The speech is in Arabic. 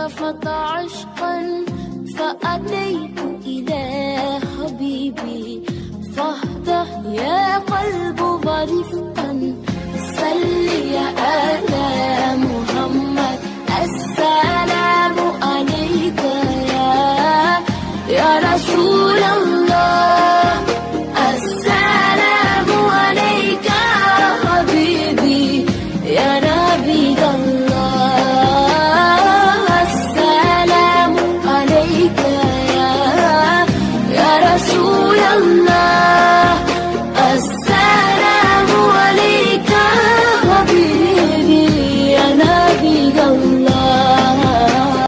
هفت عشقا فأتيت إلى حبيبي فاهدى يا قلب ورفقا صل يا آل محمد السلام